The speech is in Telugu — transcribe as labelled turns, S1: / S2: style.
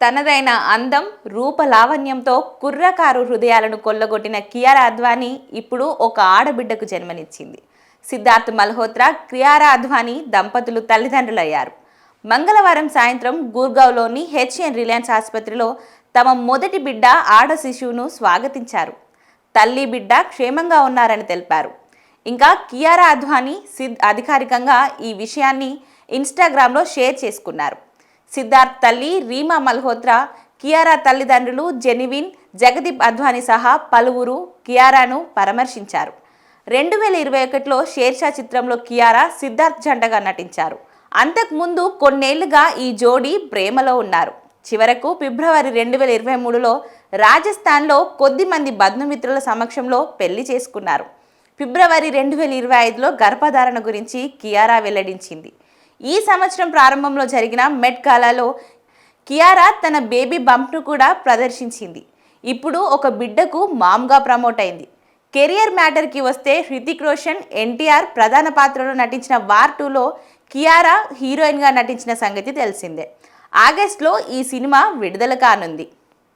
S1: తనదైన అందం, రూపలావణ్యంతో కుర్రకారు హృదయాలను కొల్లగొట్టిన కియారా అద్వానీ ఇప్పుడు ఒక ఆడబిడ్డకు జన్మనిచ్చింది. సిద్ధార్థ్ మల్హోత్రా, కియారా అద్వానీ దంపతులు తల్లిదండ్రులయ్యారు. మంగళవారం సాయంత్రం గుర్గావ్లోని హెచ్ఎన్ రిలయన్స్ ఆసుపత్రిలో తమ మొదటి బిడ్డ ఆడ శిశువును స్వాగతించారు. తల్లి, బిడ్డ క్షేమంగా ఉన్నారని తెలిపారు. ఇంకా కియారా అద్వానీ, సిద్ అధికారికంగా ఈ విషయాన్ని ఇన్స్టాగ్రామ్లో షేర్ చేసుకున్నారు. సిద్ధార్థ్ తల్లి రీమా మల్హోత్రా, కియారా తల్లిదండ్రులు జెనివిన్, జగదీప్ అద్వానీ సహా పలువురు కియారాను పరామర్శించారు. 2021లో షేర్షా చిత్రంలో కియారా, సిద్ధార్థ్ జంటగా నటించారు. అంతకుముందు కొన్నేళ్లుగా ఈ జోడీ ప్రేమలో ఉన్నారు. చివరకు ఫిబ్రవరి 2023లో రాజస్థాన్లో కొద్దిమంది బంధుమిత్రుల సమక్షంలో పెళ్లి చేసుకున్నారు. ఫిబ్రవరి 2025లో గర్భధారణ గురించి కియారా వెల్లడించింది. ఈ సంవత్సరం ప్రారంభంలో జరిగిన మెట్ గాలాలో కియారా తన బేబీ బంప్ను కూడా ప్రదర్శించింది. ఇప్పుడు ఒక బిడ్డకు మామ్గా ప్రమోట్ అయింది. కెరియర్ మ్యాటర్కి వస్తే హృతిక్ రోషన్, ఎన్టీఆర్ ప్రధాన పాత్రలో నటించిన వార్ 2లో కియారా హీరోయిన్గా నటించిన సంగతి తెలిసిందే. ఆగస్టులో ఈ సినిమా విడుదల కానుంది.